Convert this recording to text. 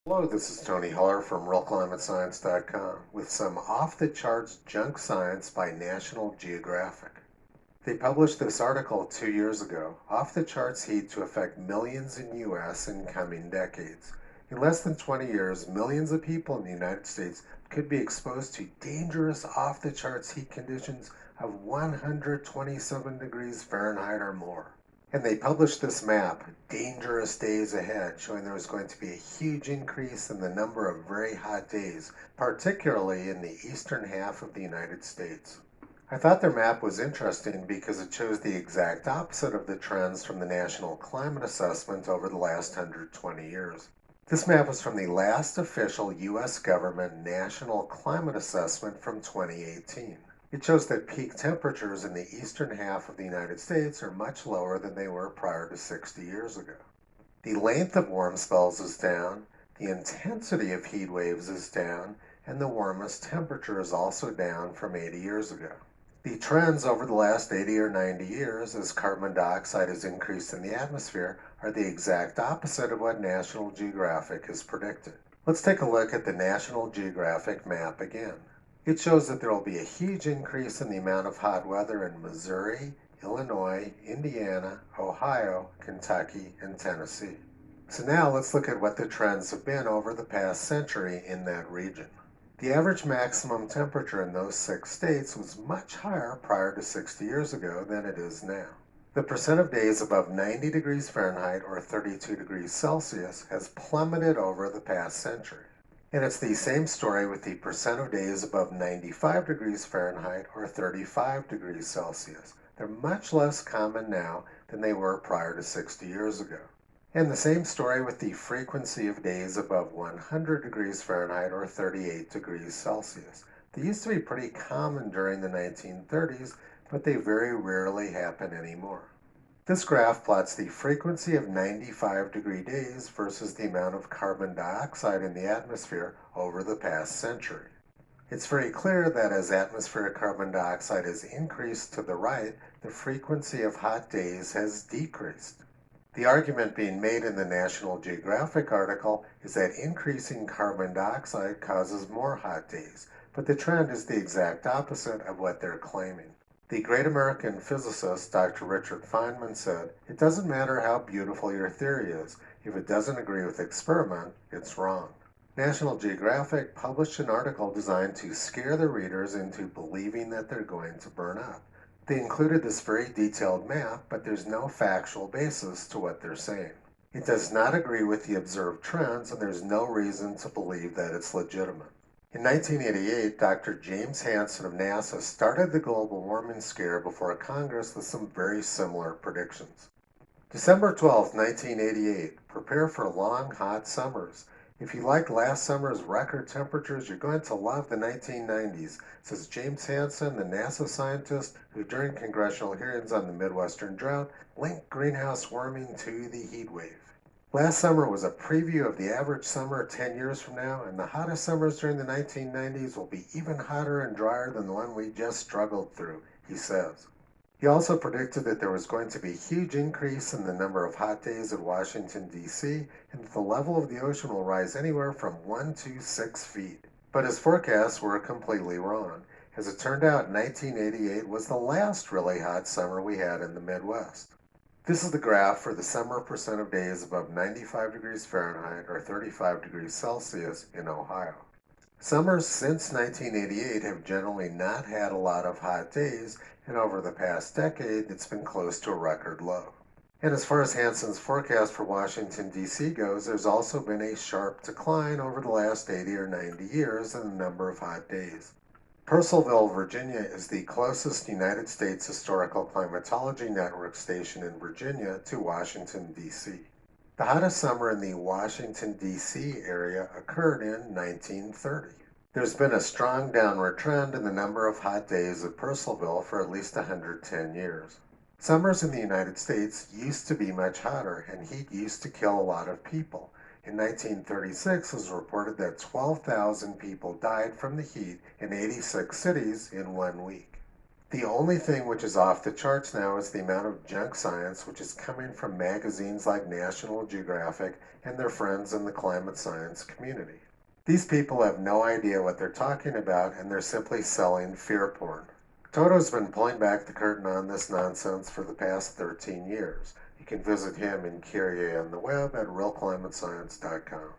Hello, this is Tony Heller from RealClimateScience.com with some off-the-charts junk science by National Geographic. They published this article 2 years ago, off-the-charts heat to affect millions in U.S. in coming decades. In less than 20 years, millions of people in the United States could be exposed to dangerous off-the-charts heat conditions of 127 degrees Fahrenheit or more. And they published this map, Dangerous Days Ahead, showing there was going to be a huge increase in the number of very hot days, particularly in the eastern half of the United States. I thought their map was interesting because it shows the exact opposite of the trends from the National Climate Assessment over the last 120 years. This map was from the last official U.S. government National Climate Assessment from 2018. It shows that peak temperatures in the eastern half of the United States are much lower than they were prior to 60 years ago. The length of warm spells is down, the intensity of heat waves is down, and the warmest temperature is also down from 80 years ago. The trends over the last 80 or 90 years as carbon dioxide has increased in the atmosphere are the exact opposite of what National Geographic has predicted. Let's take a look at the National Geographic map again. It shows that there will be a huge increase in the amount of hot weather in Missouri, Illinois, Indiana, Ohio, Kentucky, and Tennessee. So now let's look at what the trends have been over the past century in that region. The average maximum temperature in those 6 states was much higher prior to 60 years ago than it is now. The percent of days above 90 degrees Fahrenheit or 32 degrees Celsius has plummeted over the past century. And it's the same story with the percent of days above 95 degrees Fahrenheit or 35 degrees Celsius. They're much less common now than they were prior to 60 years ago. And the same story with the frequency of days above 100 degrees Fahrenheit or 38 degrees Celsius. They used to be pretty common during the 1930s, but they very rarely happen anymore. This graph plots the frequency of 95-degree days versus the amount of carbon dioxide in the atmosphere over the past century. It's very clear that as atmospheric carbon dioxide has increased to the right, the frequency of hot days has decreased. The argument being made in the National Geographic article is that increasing carbon dioxide causes more hot days, but the trend is the exact opposite of what they're claiming. The great American physicist Dr. Richard Feynman said, "It doesn't matter how beautiful your theory is. If it doesn't agree with experiment, it's wrong." National Geographic published an article designed to scare the readers into believing that they're going to burn up. They included this very detailed map, but there's no factual basis to what they're saying. It does not agree with the observed trends, and there's no reason to believe that it's legitimate. In 1988, Dr. James Hansen of NASA started the global warming scare before Congress with some very similar predictions. December 12, 1988, prepare for long, hot summers. If you liked last summer's record temperatures, you're going to love the 1990s, says James Hansen, the NASA scientist who during congressional hearings on the Midwestern drought linked greenhouse warming to the heat wave. Last summer was a preview of the average summer 10 years from now, and the hottest summers during the 1990s will be even hotter and drier than the one we just struggled through, he says. He also predicted that there was going to be a huge increase in the number of hot days in Washington, D.C., and that the level of the ocean will rise anywhere from 1 to 6 feet. But his forecasts were completely wrong. As it turned out, 1988 was the last really hot summer we had in the Midwest. This is the graph for the summer percent of days above 95 degrees Fahrenheit or 35 degrees Celsius in Ohio. Summers since 1988 have generally not had a lot of hot days, and over the past decade, it's been close to a record low. And as far as Hansen's forecast for Washington, D.C. goes, there's also been a sharp decline over the last 80 or 90 years in the number of hot days. Purcellville, Virginia is the closest United States Historical Climatology Network station in Virginia to Washington, D.C. The hottest summer in the Washington, D.C. area occurred in 1930. There's been a strong downward trend in the number of hot days at Purcellville for at least 110 years. Summers in the United States used to be much hotter, and heat used to kill a lot of people. In 1936, it was reported that 12,000 people died from the heat in 86 cities in 1 week. The only thing which is off the charts now is the amount of junk science which is coming from magazines like National Geographic and their friends in the climate science community. These people have no idea what they're talking about and they're simply selling fear porn. Toto's been pulling back the curtain on this nonsense for the past 13 years. You can visit him and Kyrie on the web at realclimatescience.com.